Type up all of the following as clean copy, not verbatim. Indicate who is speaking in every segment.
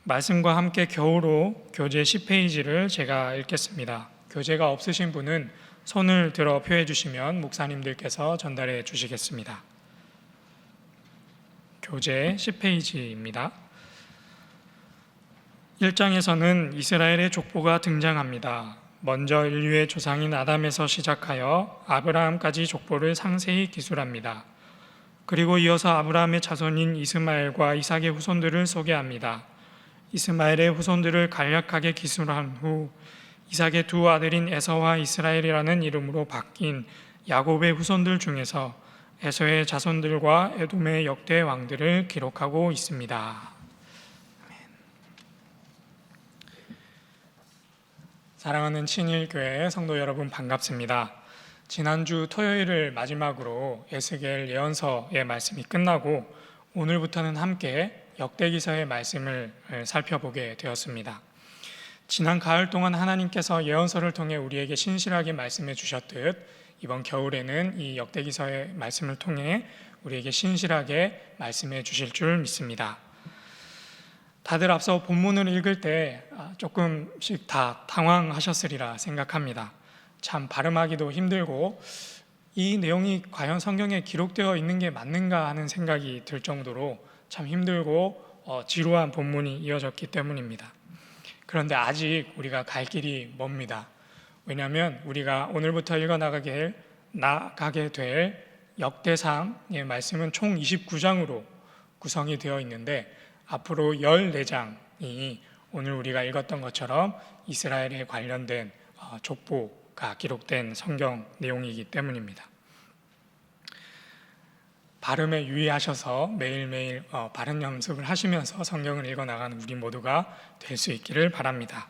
Speaker 1: 말씀과 함께 겨우로 교재 10페이지를 제가 읽겠습니다. 교재가 없으신 분은 손을 들어 표해 주시면 목사님들께서 전달해 주시겠습니다. 교재 10페이지입니다. 1장에서는 이스라엘의 족보가 등장합니다. 먼저 인류의 조상인 아담에서 시작하여 아브라함까지 족보를 상세히 기술합니다. 그리고 이어서 아브라함의 자손인 이스마엘과 이삭의 후손들을 소개합니다. 이스마엘의 후손들을 간략하게 기술한 후 이삭의 두 아들인 에서와 이스라엘이라는 이름으로 바뀐 야곱의 후손들 중에서 에서의 자손들과 에돔의 역대 왕들을 기록하고 있습니다. 사랑하는 친일교회 성도 여러분, 반갑습니다. 지난주 토요일을 마지막으로 에스겔 예언서의 말씀이 끝나고 오늘부터는 함께 역대기서의 말씀을 살펴보게 되었습니다. 지난 가을 동안 하나님께서 예언서를 통해 우리에게 신실하게 말씀해 주셨듯 이번 겨울에는 이 역대기서의 말씀을 통해 우리에게 신실하게 말씀해 주실 줄 믿습니다. 다들 앞서 본문을 읽을 때 조금씩 다 당황하셨으리라 생각합니다. 참 발음하기도 힘들고 이 내용이 과연 성경에 기록되어 있는 게 맞는가 하는 생각이 들 정도로 참 힘들고 지루한 본문이 이어졌기 때문입니다. 그런데 아직 우리가 갈 길이 멉니다. 왜냐하면 우리가 오늘부터 읽어나가게 될 역대상의 말씀은 총 29장으로 구성이 되어 있는데 앞으로 14장이 오늘 우리가 읽었던 것처럼 이스라엘에 관련된 족보가 기록된 성경 내용이기 때문입니다. 발음에 유의하셔서 매일매일 발음 연습을 하시면서 성경을 읽어나가는 우리 모두가 될 수 있기를 바랍니다.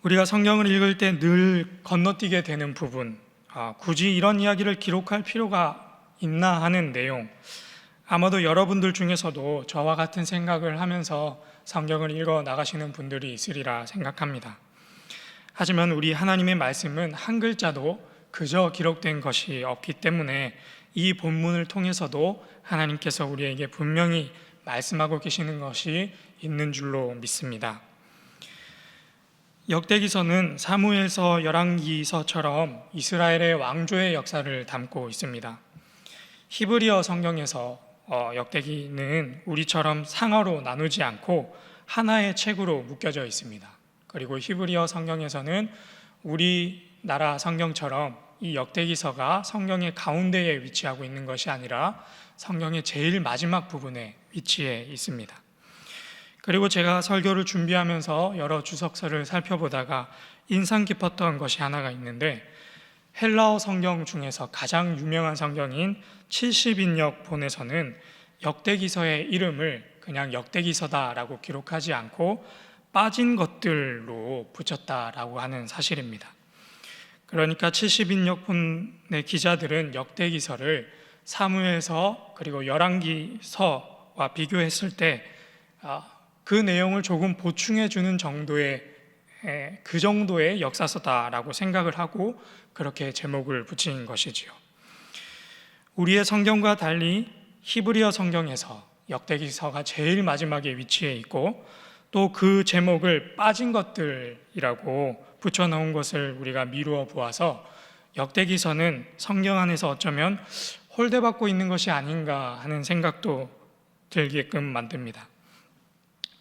Speaker 1: 우리가 성경을 읽을 때 늘 건너뛰게 되는 부분, 굳이 이런 이야기를 기록할 필요가 있나 하는 내용, 아마도 여러분들 중에서도 저와 같은 생각을 하면서 성경을 읽어 나가시는 분들이 있으리라 생각합니다. 하지만 우리 하나님의 말씀은 한 글자도 그저 기록된 것이 없기 때문에 이 본문을 통해서도 하나님께서 우리에게 분명히 말씀하고 계시는 것이 있는 줄로 믿습니다. 역대기서는 사무엘서, 열왕기서처럼 이스라엘의 왕조의 역사를 담고 있습니다. 히브리어 성경에서 역대기는 우리처럼 상하로 나누지 않고 하나의 책으로 묶여져 있습니다. 그리고 히브리어 성경에서는 우리나라 성경처럼 이 역대기서가 성경의 가운데에 위치하고 있는 것이 아니라 성경의 제일 마지막 부분에 위치해 있습니다. 그리고 제가 설교를 준비하면서 여러 주석서를 살펴보다가 인상 깊었던 것이 하나가 있는데, 헬라어 성경 중에서 가장 유명한 성경인 70인역 본에서는 역대기서의 이름을 그냥 역대기서다라고 기록하지 않고 빠진 것들로 붙였다라고 하는 사실입니다. 그러니까 70인역 본의 기자들은 역대기서를 사무엘서 그리고 열왕기서와 비교했을 때 그 내용을 조금 보충해 주는 정도의 그 정도의 역사서다라고 생각을 하고 그렇게 제목을 붙인 것이지요. 우리의 성경과 달리 히브리어 성경에서 역대기서가 제일 마지막에 위치해 있고 또 그 제목을 빠진 것들이라고 붙여놓은 것을 우리가 미루어 보아서 역대기서는 성경 안에서 어쩌면 홀대받고 있는 것이 아닌가 하는 생각도 들게끔 만듭니다.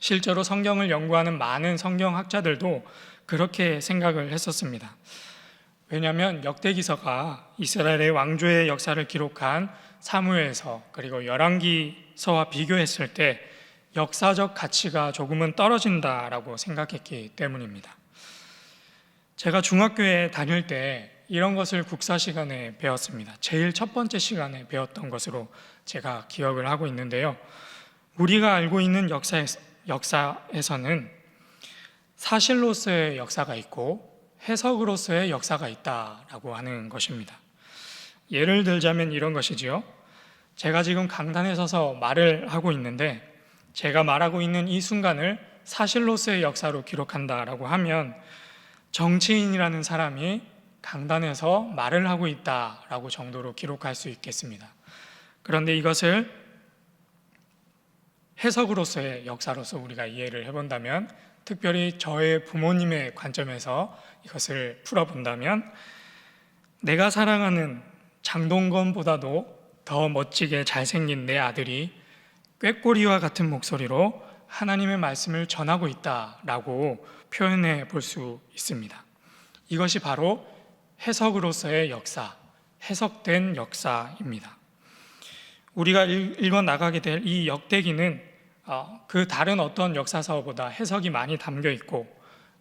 Speaker 1: 실제로 성경을 연구하는 많은 성경학자들도 그렇게 생각을 했었습니다. 왜냐하면 역대기서가 이스라엘의 왕조의 역사를 기록한 사무엘서 그리고 열왕기서와 비교했을 때 역사적 가치가 조금은 떨어진다라고 생각했기 때문입니다. 제가 중학교에 다닐 때 이런 것을 국사 시간에 배웠습니다. 제일 첫 번째 시간에 배웠던 것으로 제가 기억을 하고 있는데요. 우리가 알고 있는 역사에서는 사실로서의 역사가 있고 해석으로서의 역사가 있다라고 하는 것입니다. 예를 들자면 이런 것이지요. 제가 지금 강단에 서서 말을 하고 있는데 제가 말하고 있는 이 순간을 사실로서의 역사로 기록한다라고 하면 정치인이라는 사람이 강단에서 말을 하고 있다라고 정도로 기록할 수 있겠습니다. 그런데 이것을 해석으로서의 역사로서 우리가 이해를 해본다면, 특별히 저의 부모님의 관점에서 이것을 풀어본다면, 내가 사랑하는 장동건보다도 더 멋지게 잘생긴 내 아들이 꾀꼬리와 같은 목소리로 하나님의 말씀을 전하고 있다라고 표현해 볼 수 있습니다. 이것이 바로 해석으로서의 역사, 해석된 역사입니다. 우리가 읽어 나가게 될 이 역대기는 그 다른 어떤 역사서보다 해석이 많이 담겨 있고,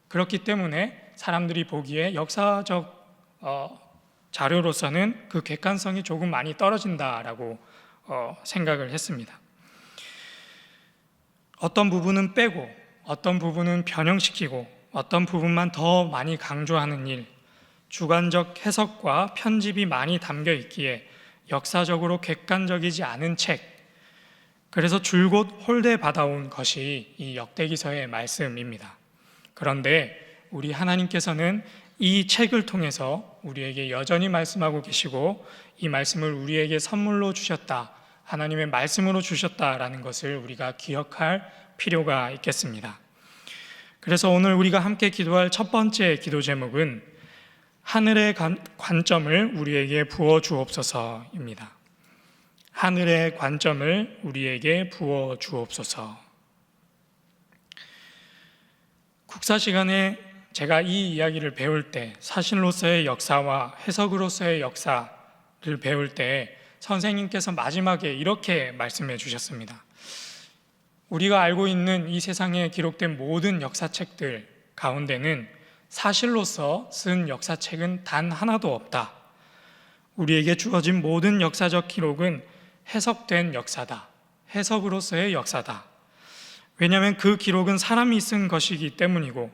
Speaker 1: 그렇기 때문에 사람들이 보기에 역사적 자료로서는 그 객관성이 조금 많이 떨어진다라고 생각을 했습니다. 어떤 부분은 빼고, 어떤 부분은 변형시키고, 어떤 부분만 더 많이 강조하는 일, 주관적 해석과 편집이 많이 담겨 있기에 역사적으로 객관적이지 않은 책, 그래서 줄곧 홀대받아온 것이 이 역대기서의 말씀입니다. 그런데 우리 하나님께서는 이 책을 통해서 우리에게 여전히 말씀하고 계시고, 이 말씀을 우리에게 선물로 주셨다, 하나님의 말씀으로 주셨다라는 것을 우리가 기억할 필요가 있겠습니다. 그래서 오늘 우리가 함께 기도할 첫 번째 기도 제목은 하늘의 관점을 우리에게 부어 주옵소서입니다. 하늘의 관점을 우리에게 부어 주옵소서. 국사 시간에 제가 이 이야기를 배울 때, 사실로서의 역사와 해석으로서의 역사를 배울 때 선생님께서 마지막에 이렇게 말씀해 주셨습니다. 우리가 알고 있는 이 세상에 기록된 모든 역사책들 가운데는 사실로서 쓴 역사책은 단 하나도 없다. 우리에게 주어진 모든 역사적 기록은 해석된 역사다. 해석으로서의 역사다. 왜냐하면 그 기록은 사람이 쓴 것이기 때문이고,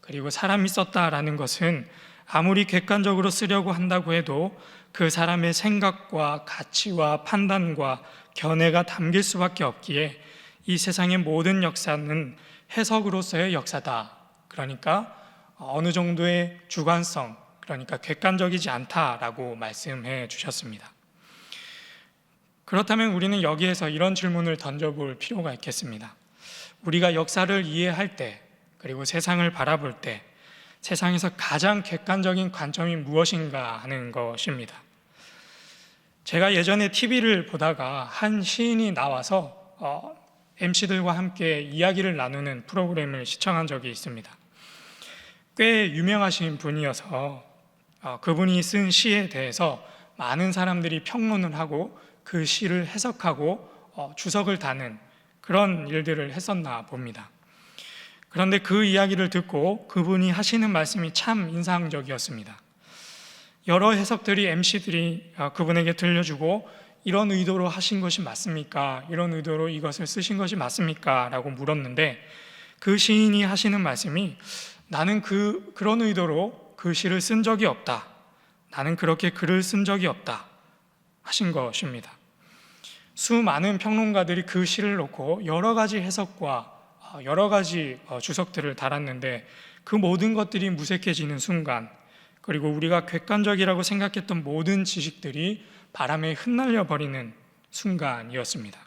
Speaker 1: 그리고 사람이 썼다라는 것은 아무리 객관적으로 쓰려고 한다고 해도 그 사람의 생각과 가치와 판단과 견해가 담길 수밖에 없기에 이 세상의 모든 역사는 해석으로서의 역사다. 그러니까 어느 정도의 주관성, 그러니까 객관적이지 않다라고 말씀해 주셨습니다. 그렇다면 우리는 여기에서 이런 질문을 던져볼 필요가 있겠습니다. 우리가 역사를 이해할 때, 그리고 세상을 바라볼 때 세상에서 가장 객관적인 관점이 무엇인가 하는 것입니다. 제가 예전에 TV를 보다가 한 시인이 나와서 MC들과 함께 이야기를 나누는 프로그램을 시청한 적이 있습니다. 꽤 유명하신 분이어서 그분이 쓴 시에 대해서 많은 사람들이 평론을 하고 그 시를 해석하고 주석을 다는 그런 일들을 했었나 봅니다. 그런데 그 이야기를 듣고 그분이 하시는 말씀이 참 인상적이었습니다. 여러 해석들이 MC들이 그분에게 들려주고, 이런 의도로 하신 것이 맞습니까? 이런 의도로 이것을 쓰신 것이 맞습니까? 라고 물었는데, 그 시인이 하시는 말씀이 나는 그런 의도로 그 시를 쓴 적이 없다. 나는 그렇게 글을 쓴 적이 없다. 하신 것입니다. 수많은 평론가들이 그 시를 놓고 여러 가지 해석과 여러 가지 주석들을 달았는데, 그 모든 것들이 무색해지는 순간, 그리고 우리가 객관적이라고 생각했던 모든 지식들이 바람에 흩날려 버리는 순간이었습니다.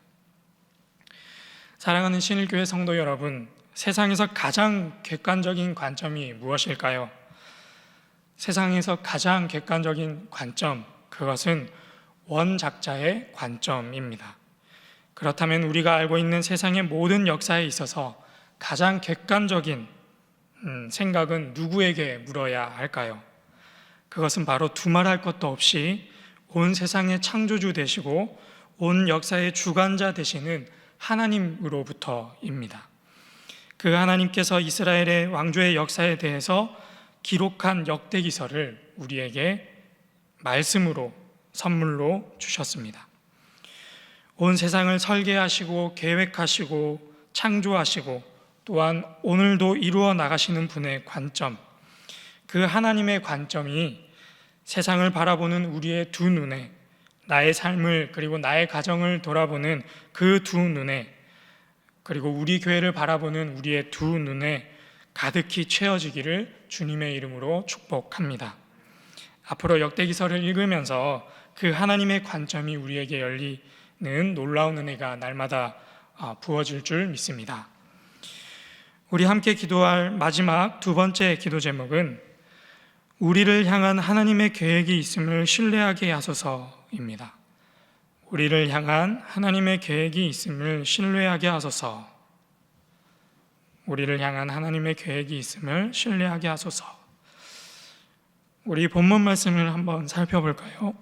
Speaker 1: 사랑하는 신일교회 성도 여러분, 세상에서 가장 객관적인 관점이 무엇일까요? 세상에서 가장 객관적인 관점, 그것은 원작자의 관점입니다. 그렇다면 우리가 알고 있는 세상의 모든 역사에 있어서 가장 객관적인 생각은 누구에게 물어야 할까요? 그것은 바로 두말할 것도 없이 온 세상의 창조주 되시고 온 역사의 주관자 되시는 하나님으로부터입니다. 그 하나님께서 이스라엘의 왕조의 역사에 대해서 기록한 역대기서를 우리에게 말씀으로, 선물로 주셨습니다. 온 세상을 설계하시고 계획하시고 창조하시고 또한 오늘도 이루어 나가시는 분의 관점, 그 하나님의 관점이 세상을 바라보는 우리의 두 눈에, 나의 삶을 그리고 나의 가정을 돌아보는 그 두 눈에, 그리고 우리 교회를 바라보는 우리의 두 눈에 가득히 채워지기를 주님의 이름으로 축복합니다. 앞으로 역대기서를 읽으면서 그 하나님의 관점이 우리에게 열리는 놀라운 은혜가 날마다 부어질 줄 믿습니다. 우리 함께 기도할 마지막 두 번째 기도 제목은 우리를 향한 하나님의 계획이 있음을 신뢰하게 하소서입니다. 우리를 향한 하나님의 계획이 있음을 신뢰하게 하소서. 우리를 향한 하나님의 계획이 있음을 신뢰하게 하소서. 우리 본문 말씀을 한번 살펴볼까요?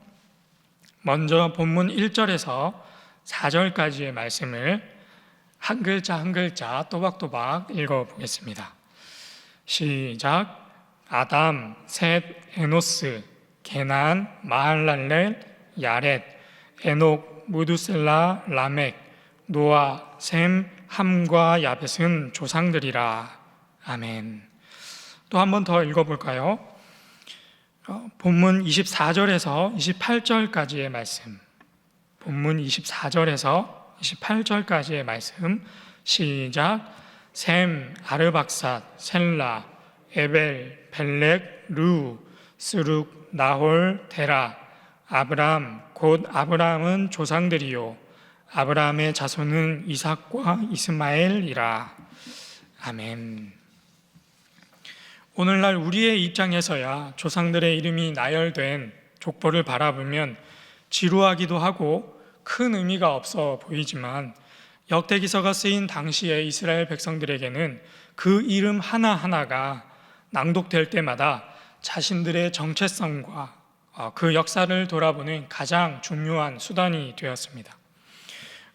Speaker 1: 먼저 본문 1절에서 4절까지의 말씀을 한 글자 한 글자 또박또박 읽어보겠습니다. 시작. 아담, 셋, 에노스, 게난, 마할랄렐, 야렛, 에녹, 무두셀라, 라멕, 노아, 셈, 함과 야벳은 조상들이라. 아멘. 또 한 번 더 읽어볼까요? 본문 24절에서 28절까지의 말씀, 본문 24절에서 28절까지의 말씀, 시작. 셈, 아르박삿, 셀라, 에벨, 벨렉, 루, 스룩, 나홀, 데라, 아브람, 곧 아브람은 조상들이요 아브람의 자손은 이삭과 이스마엘이라. 아멘. 오늘날 우리의 입장에서야 조상들의 이름이 나열된 족보를 바라보면 지루하기도 하고 큰 의미가 없어 보이지만 역대기서가 쓰인 당시의 이스라엘 백성들에게는 그 이름 하나하나가 낭독될 때마다 자신들의 정체성과 그 역사를 돌아보는 가장 중요한 수단이 되었습니다.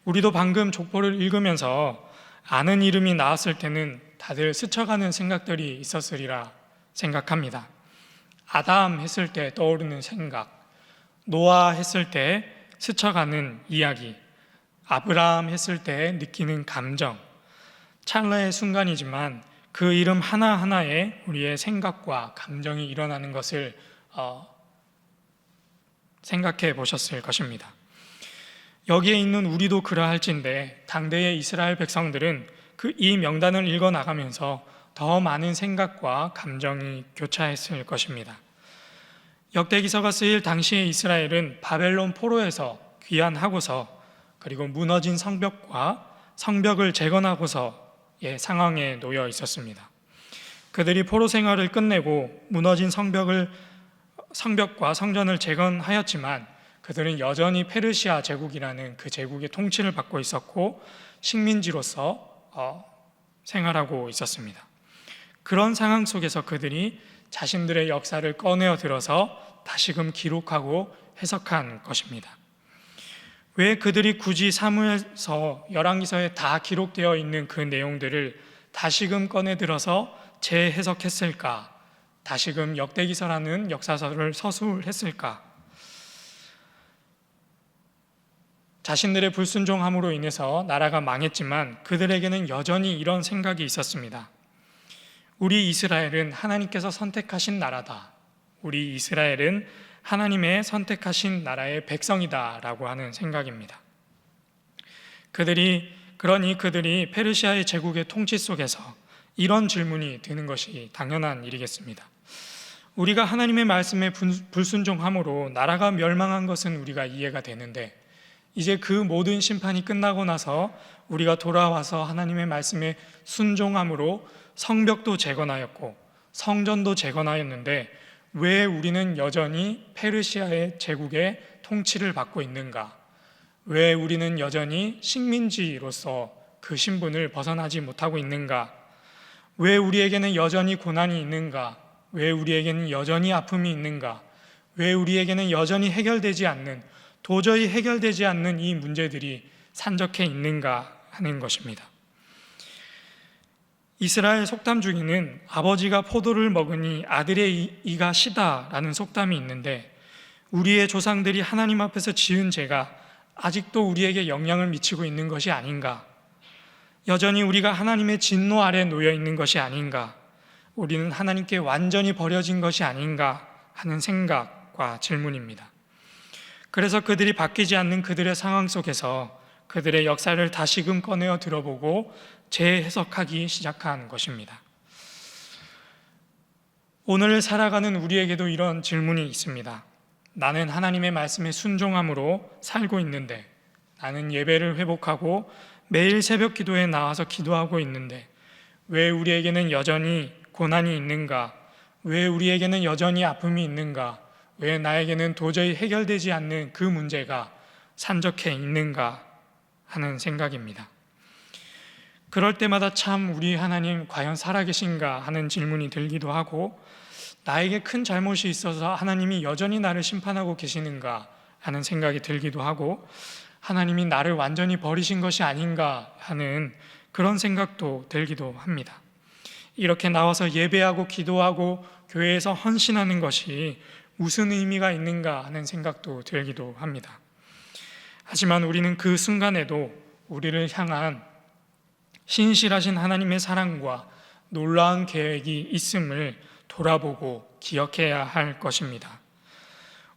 Speaker 1: 우리도 방금 족보를 읽으면서 아는 이름이 나왔을 때는 다들 스쳐가는 생각들이 있었으리라 생각합니다. 아담 했을 때 떠오르는 생각, 노아 했을 때 스쳐가는 이야기, 아브라함 했을 때 느끼는 감정, 찰나의 순간이지만 그 이름 하나하나에 우리의 생각과 감정이 일어나는 것을 생각해 보셨을 것입니다. 여기에 있는 우리도 그러할진데 당대의 이스라엘 백성들은 이 명단을 읽어 나가면서 더 많은 생각과 감정이 교차했을 것입니다. 역대기서가 쓰일 당시의 이스라엘은 바벨론 포로에서 귀환하고서 그리고 무너진 성벽을 재건하고서의 상황에 놓여 있었습니다. 그들이 포로 생활을 끝내고 무너진 성벽과 성전을 재건하였지만 그들은 여전히 페르시아 제국이라는 그 제국의 통치를 받고 있었고 식민지로서 생활하고 있었습니다. 그런 상황 속에서 그들이 자신들의 역사를 꺼내어 들어서 다시금 기록하고 해석한 것입니다. 왜 그들이 굳이 사무엘서, 열왕기서에 다 기록되어 있는 그 내용들을 다시금 꺼내 들어서 재해석했을까? 다시금 역대기서라는 역사서를 서술했을까? 자신들의 불순종함으로 인해서 나라가 망했지만 그들에게는 여전히 이런 생각이 있었습니다. 우리 이스라엘은 하나님께서 선택하신 나라다. 우리 이스라엘은 하나님의 선택하신 나라의 백성이다 라고 하는 생각입니다. 그들이 페르시아의 제국의 통치 속에서 이런 질문이 드는 것이 당연한 일이겠습니다. 우리가 하나님의 말씀에 불순종함으로 나라가 멸망한 것은 우리가 이해가 되는데 이제 그 모든 심판이 끝나고 나서 우리가 돌아와서 하나님의 말씀에 순종함으로 성벽도 재건하였고 성전도 재건하였는데 왜 우리는 여전히 페르시아의 제국의 통치를 받고 있는가? 왜 우리는 여전히 식민지로서 그 신분을 벗어나지 못하고 있는가? 왜 우리에게는 여전히 고난이 있는가? 왜 우리에게는 여전히 아픔이 있는가? 왜 우리에게는 여전히 도저히 해결되지 않는 이 문제들이 산적해 있는가 하는 것입니다. 이스라엘 속담 중에는 아버지가 포도를 먹으니 아들의 이가 시다라는 속담이 있는데 우리의 조상들이 하나님 앞에서 지은 죄가 아직도 우리에게 영향을 미치고 있는 것이 아닌가? 여전히 우리가 하나님의 진노 아래 놓여 있는 것이 아닌가? 우리는 하나님께 완전히 버려진 것이 아닌가 하는 생각과 질문입니다. 그래서 그들이 바뀌지 않는 그들의 상황 속에서 그들의 역사를 다시금 꺼내어 들어보고 재해석하기 시작한 것입니다. 오늘 살아가는 우리에게도 이런 질문이 있습니다. 나는 하나님의 말씀에 순종함으로 살고 있는데, 나는 예배를 회복하고 매일 새벽 기도에 나와서 기도하고 있는데 왜 우리에게는 여전히 고난이 있는가? 왜 우리에게는 여전히 아픔이 있는가? 왜 나에게는 도저히 해결되지 않는 그 문제가 산적해 있는가 하는 생각입니다. 그럴 때마다 참 우리 하나님 과연 살아계신가 하는 질문이 들기도 하고, 나에게 큰 잘못이 있어서 하나님이 여전히 나를 심판하고 계시는가 하는 생각이 들기도 하고, 하나님이 나를 완전히 버리신 것이 아닌가 하는 그런 생각도 들기도 합니다. 이렇게 나와서 예배하고 기도하고 교회에서 헌신하는 것이 무슨 의미가 있는가 하는 생각도 들기도 합니다. 하지만 우리는 그 순간에도 우리를 향한 신실하신 하나님의 사랑과 놀라운 계획이 있음을 돌아보고 기억해야 할 것입니다.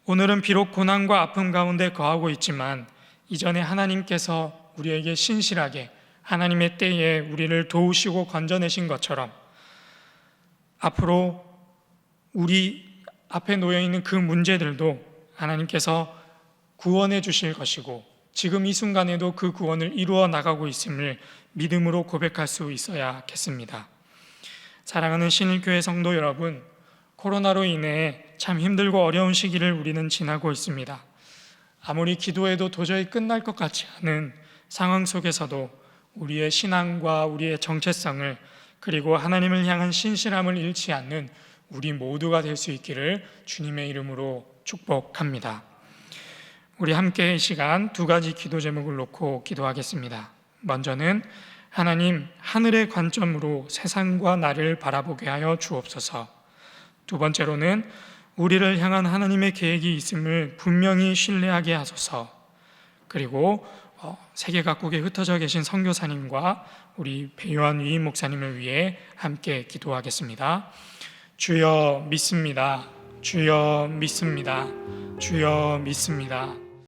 Speaker 1: 오늘은 비록 고난과 아픔 가운데 거하고 있지만 이전에 하나님께서 우리에게 신실하게 하나님의 때에 우리를 도우시고 건져내신 것처럼 앞으로 우리 앞에 놓여있는 그 문제들도 하나님께서 구원해 주실 것이고 지금 이 순간에도 그 구원을 이루어 나가고 있음을 믿음으로 고백할 수 있어야겠습니다. 사랑하는 신일교회 성도 여러분, 코로나로 인해 참 힘들고 어려운 시기를 우리는 지나고 있습니다. 아무리 기도해도 도저히 끝날 것 같지 않은 상황 속에서도 우리의 신앙과 우리의 정체성을 그리고 하나님을 향한 신실함을 잃지 않는 우리 모두가 될 수 있기를 주님의 이름으로 축복합니다. 우리 함께 이 시간 두 가지 기도 제목을 놓고 기도하겠습니다. 먼저는 하나님 하늘의 관점으로 세상과 나를 바라보게 하여 주옵소서. 두 번째로는 우리를 향한 하나님의 계획이 있음을 분명히 신뢰하게 하소서. 그리고 세계 각국에 흩어져 계신 선교사님과 우리 배요한 위임 목사님을 위해 함께 기도하겠습니다. 주여 믿습니다. 주여 믿습니다. 주여 믿습니다.